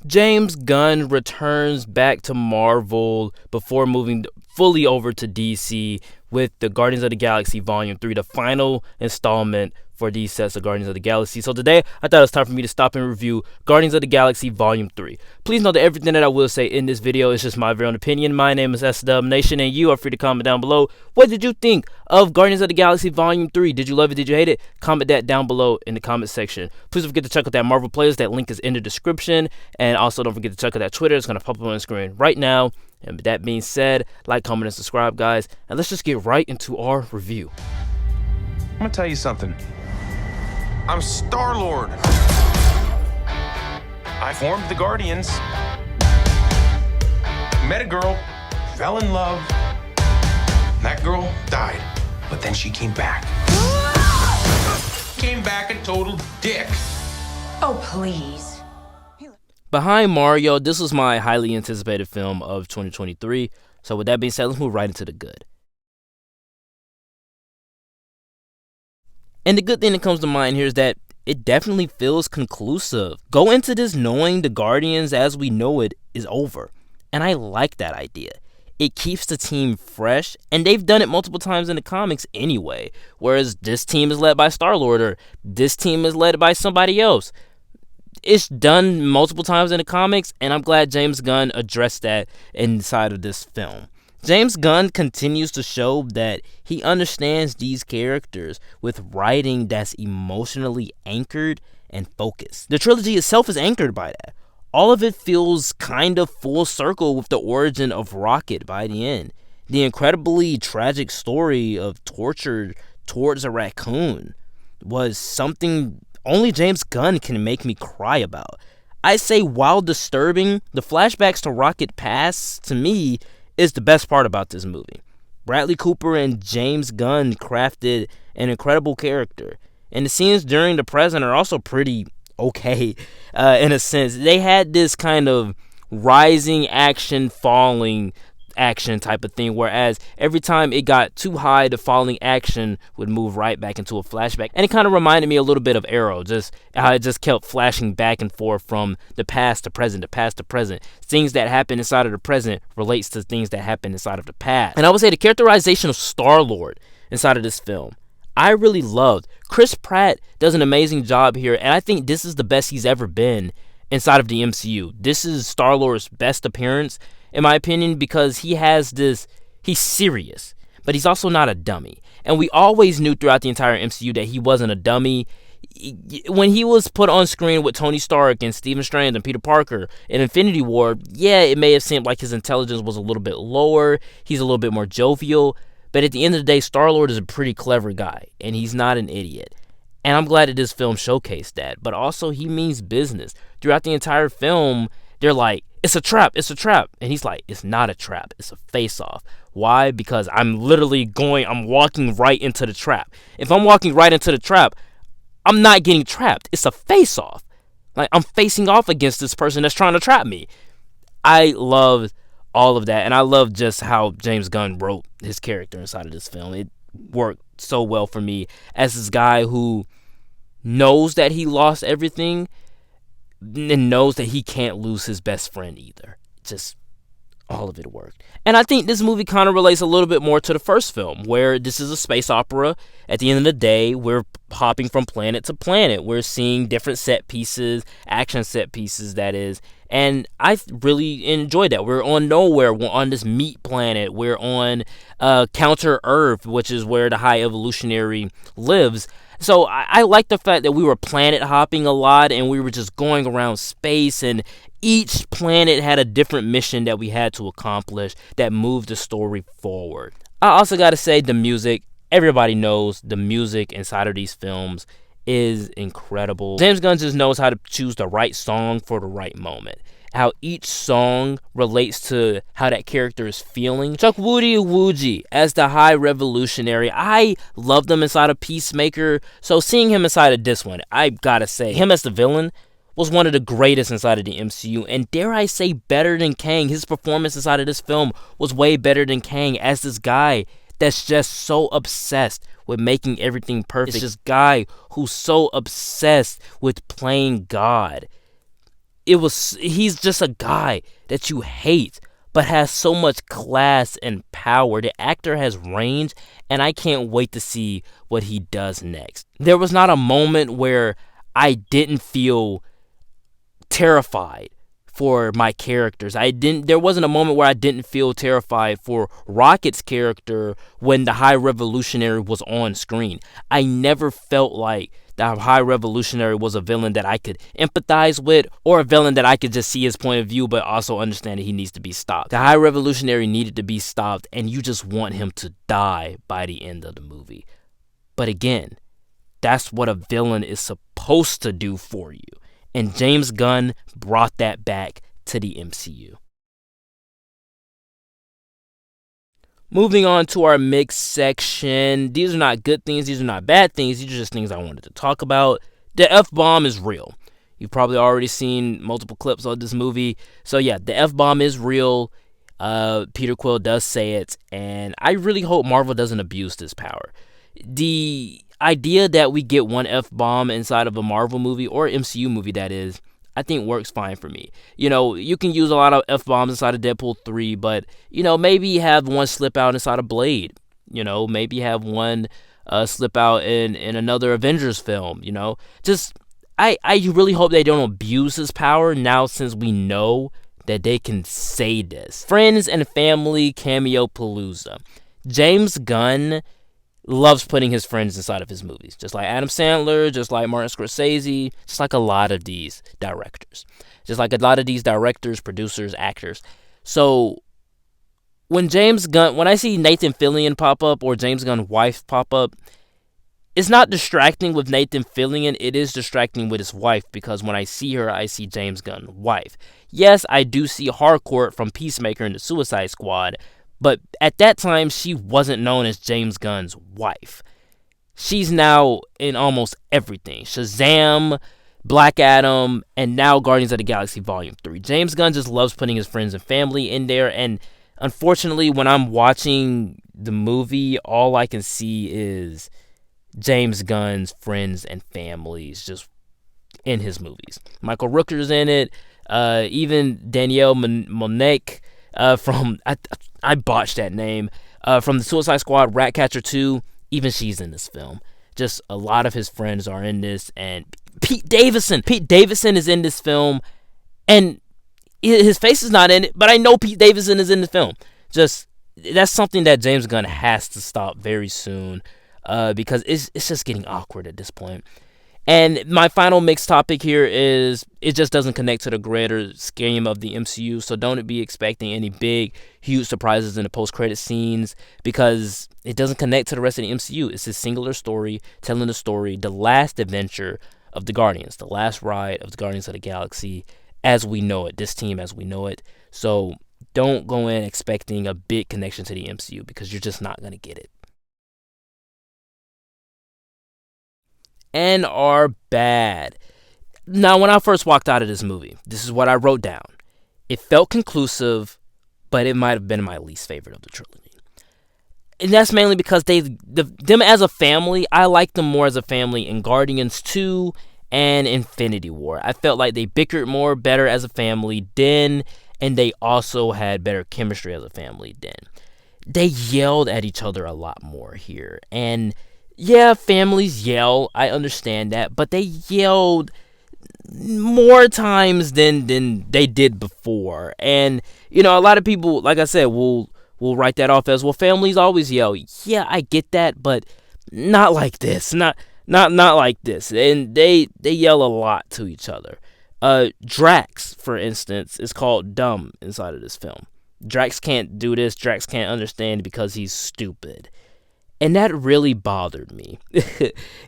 James Gunn returns back to Marvel before moving fully over to DC with the Guardians of the Galaxy Volume 3, the final installment for these sets of Guardians of the Galaxy. So today, I thought it was time for me to stop and review Guardians of the Galaxy Volume 3. Please know that everything that I will say in this video is just my very own opinion. My name is SW Nation, and you are free to comment down below. What did you think of Guardians of the Galaxy Volume 3? Did you love it? Did you hate it? Comment that down below in the comment section. Please don't forget to check out that Marvel Players. That link is in the description. And also don't forget to check out that Twitter. It's going to pop up on the screen right now. And with that being said, like, comment, and subscribe, guys. And let's just get right into our review. I'm gonna tell you something. I'm Star-Lord. I formed the Guardians. Met a girl, fell in love. That girl died, but then she came back. Came back a total dick. Oh, please. Behind Mario, this was my highly anticipated film of 2023. So with that being said, let's move right into the good. And the good thing that comes to mind here is that it definitely feels conclusive. Go into this knowing the Guardians as we know it is over. And I like that idea. It keeps the team fresh, and they've done it multiple times in the comics anyway. Whereas this team is led by Star-Lord, or this team is led by somebody else. It's done multiple times in the comics, and I'm glad James Gunn addressed that inside of this film. James Gunn continues to show that he understands these characters with writing that's emotionally anchored and focused. The trilogy itself is anchored by that. All of it feels kind of full circle with the origin of Rocket by the end. The incredibly tragic story of torture towards a raccoon was something only James Gunn can make me cry about. I say, while disturbing, the flashbacks to Rocket Past, to me, is the best part about this movie. Bradley Cooper and James Gunn crafted an incredible character, and the scenes during the present are also pretty okay in a sense. They had this kind of rising action, falling action type of thing, whereas every time it got too high, the falling action would move right back into a flashback. And it kind of reminded me a little bit of Arrow, just how it just kept flashing back and forth from the past to present, the past to present. Things that happen inside of the present relates to things that happen inside of the past. And I would say the characterization of Star-Lord inside of this film, I really loved. Chris Pratt does an amazing job here, and I think this is the best he's ever been inside of the MCU. This is Star-Lord's best appearance, in my opinion, because he's serious, but he's also not a dummy. And we always knew throughout the entire MCU that he wasn't a dummy. When he was put on screen with Tony Stark and Stephen Strange and Peter Parker in Infinity War, yeah, it may have seemed like his intelligence was a little bit lower. He's a little bit more jovial. But at the end of the day, Star-Lord is a pretty clever guy, and he's not an idiot. And I'm glad that this film showcased that. But also, he means business. Throughout the entire film, they're like, it's a trap, it's a trap. And he's like, it's not a trap, it's a face-off. Why? Because I'm walking right into the trap. If I'm walking right into the trap, I'm not getting trapped. It's a face-off. Like, I'm facing off against this person that's trying to trap me. I love all of that, and I love just how James Gunn wrote his character inside of this film. It worked so well for me as this guy who knows that he lost everything and knows that he can't lose his best friend either. Just all of it worked. And I think this movie kind of relates a little bit more to the first film, where this is a space opera. At the end of the day, we're hopping from planet to planet. We're seeing different set pieces, action set pieces, that is. And I really enjoyed that. We're on nowhere. We're on this meat planet. We're on Counter Earth, which is where the High Evolutionary lives. So I like the fact that we were planet hopping a lot, and we were just going around space, and each planet had a different mission that we had to accomplish that moved the story forward. I also got to say, the music, everybody knows the music inside of these films is incredible. James Gunn just knows how to choose the right song for the right moment. How each song relates to how that character is feeling. Chukwudi Iwuji as the High Revolutionary. I loved him inside of Peacemaker. So seeing him inside of this one, I gotta say, him as the villain was one of the greatest inside of the MCU. And dare I say, better than Kang. His performance inside of this film was way better than Kang as this guy that's just so obsessed with making everything perfect. It's this guy who's so obsessed with playing God. he's just a guy that you hate, but has so much class and power. The actor has range, and I can't wait to see what he does next. There was not a moment where I didn't feel terrified for my characters. There wasn't a moment where I didn't feel terrified for Rocket's character when the High Revolutionary was on screen. I never felt like the High Revolutionary was a villain that I could empathize with, or a villain that I could just see his point of view but also understand that he needs to be stopped. The High Revolutionary needed to be stopped, and you just want him to die by the end of the movie. But again, that's what a villain is supposed to do for you. And James Gunn brought that back to the MCU. Moving on to our mix section. These are not good things. These are not bad things. These are just things I wanted to talk about. The F-bomb is real. You've probably already seen multiple clips of this movie. So yeah, the F-bomb is real. Peter Quill does say it. And I really hope Marvel doesn't abuse this power. The idea that we get one F-bomb inside of a Marvel movie, or MCU movie that is, I think works fine for me. You know, you can use a lot of F-bombs inside of Deadpool 3, but, you know, maybe have one slip out inside of Blade. You know, maybe have one slip out in another Avengers film, you know. Just, I really hope they don't abuse his power now, since we know that they can say this. Friends and family cameo palooza. James Gunn loves putting his friends inside of his movies, just like Adam Sandler, just like Martin Scorsese, just like a lot of these directors, producers, actors. So when I see Nathan Fillion pop up, or James Gunn's wife pop up, it's not distracting with Nathan Fillion. It is distracting with his wife, because when I see her, I see James Gunn's wife. Yes, I do see Harcourt from Peacemaker and the Suicide Squad, but at that time, she wasn't known as James Gunn's wife. She's now in almost everything. Shazam, Black Adam, and now Guardians of the Galaxy Volume 3. James Gunn just loves putting his friends and family in there, and unfortunately, when I'm watching the movie, all I can see is James Gunn's friends and families just in his movies. Michael Rooker's in it. Even Danielle Monek from... I botched that name. From the Suicide Squad, Ratcatcher 2, even she's in this film. Just a lot of his friends are in this, and Pete Davidson is in this film, and his face is not in it, but I know Pete Davidson is in the film. Just, that's something that James Gunn has to stop very soon, because it's just getting awkward at this point. And my final mixed topic here is, it just doesn't connect to the greater scheme of the MCU, so don't be expecting any big, huge surprises in the post-credit scenes, because it doesn't connect to the rest of the MCU. It's a singular story, telling the story, the last adventure of the Guardians, the last ride of the Guardians of the Galaxy as we know it, this team as we know it. So don't go in expecting a big connection to the MCU, because you're just not going to get it. And are bad. Now, when I first walked out of this movie, this is what I wrote down. It felt conclusive, but it might have been my least favorite of the trilogy. And that's mainly because them as a family, I like them more as a family in Guardians 2 and Infinity War. I felt like they bickered better as a family then, and they also had better chemistry as a family then. They yelled at each other a lot more here, and yeah, families yell, I understand that, but they yelled more times than they did before. And, you know, a lot of people, like I said, will write that off as, well, families always yell. Yeah, I get that, but not like this. Not like this. And they yell a lot to each other. Drax, for instance, is called dumb inside of this film. Drax can't do this. Drax can't understand because he's stupid. And that really bothered me,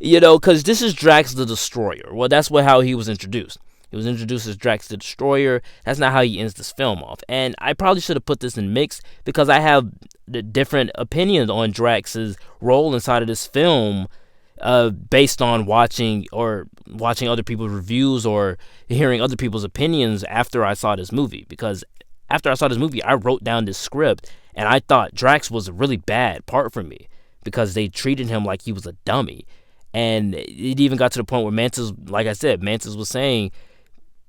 you know, because this is Drax the Destroyer. Well, that's how he was introduced. He was introduced as Drax the Destroyer. That's not how he ends this film off. And I probably should have put this in mix, because I have the different opinions on Drax's role inside of this film, based on watching other people's reviews or hearing other people's opinions after I saw this movie. Because after I saw this movie, I wrote down this script, and I thought Drax was a really bad part for me, because they treated him like he was a dummy. And it even got to the point where Mantis was saying,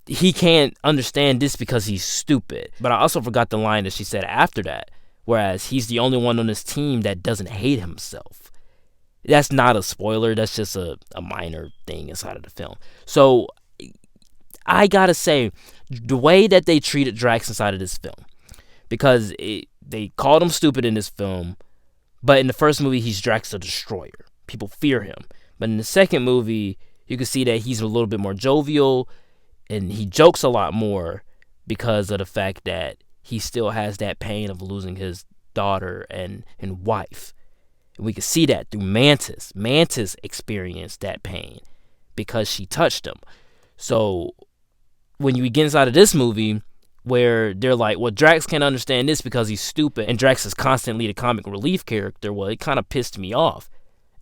he can't understand this because he's stupid. But I also forgot the line that she said after that, whereas he's the only one on this team that doesn't hate himself. That's not a spoiler. That's just a minor thing inside of the film. So I gotta say, the way that they treated Drax inside of this film, because they called him stupid in this film, but in the first movie, he's Drax the Destroyer. People fear him. But in the second movie, you can see that he's a little bit more jovial, and he jokes a lot more because of the fact that he still has that pain of losing his daughter and wife. And we can see that through Mantis. Mantis experienced that pain because she touched him. So when you get inside of this movie, where they're like, well, Drax can't understand this because he's stupid, and Drax is constantly the comic relief character, well, it kind of pissed me off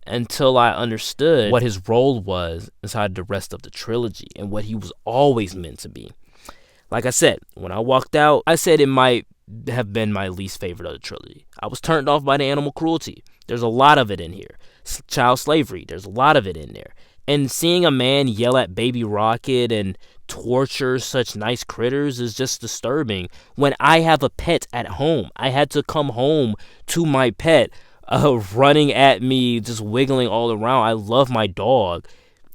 until I understood what his role was inside the rest of the trilogy and what he was always meant to be. Like I said, when I walked out, I said it might have been my least favorite of the trilogy. I was turned off by the animal cruelty. There's a lot of it in here. Child slavery, there's a lot of it in there. And seeing a man yell at Baby Rocket and torture such nice critters is just disturbing. When I have a pet at home, I had to come home to my pet running at me, just wiggling all around. I love my dog.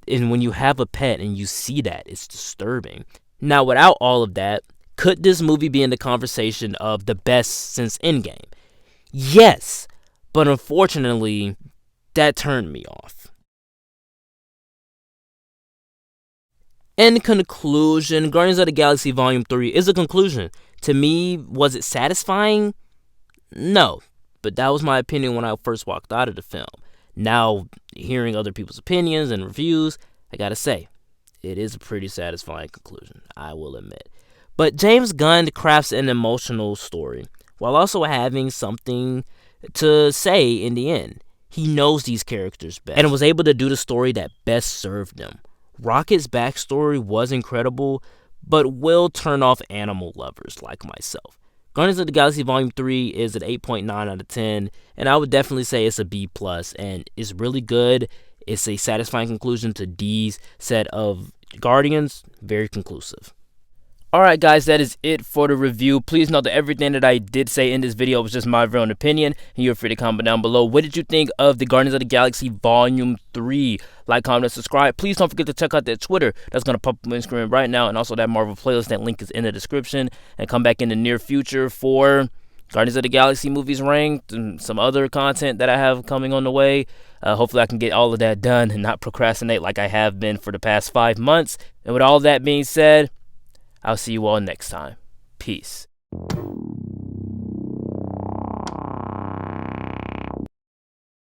And when you have a pet and you see that, it's disturbing. Now, without all of that, could this movie be in the conversation of the best since Endgame? Yes, but unfortunately, that turned me off. In conclusion, Guardians of the Galaxy Volume 3 is a conclusion. To me, was it satisfying? No, but that was my opinion when I first walked out of the film. Now, hearing other people's opinions and reviews, I gotta say, it is a pretty satisfying conclusion, I will admit. But James Gunn crafts an emotional story, while also having something to say in the end. He knows these characters best, and was able to do the story that best served them. Rocket's backstory was incredible, but will turn off animal lovers like myself. Guardians of the Galaxy Volume 3 is an 8.9 out of 10, and I would definitely say it's a B+, and it's really good. It's a satisfying conclusion to D's set of Guardians. Very conclusive. Alright guys, that is it for the review. Please note that everything that I did say in this video was just my very own opinion, and you're free to comment down below. What did you think of the Guardians of the Galaxy Volume 3? Like, comment, and subscribe. Please don't forget to check out that Twitter. That's going to pop up on screen right now, and also that Marvel playlist. That link is in the description. And come back in the near future for Guardians of the Galaxy movies ranked and some other content that I have coming on the way. Hopefully I can get all of that done and not procrastinate like I have been for the past 5 months. And with all that being said, I'll see you all next time. Peace.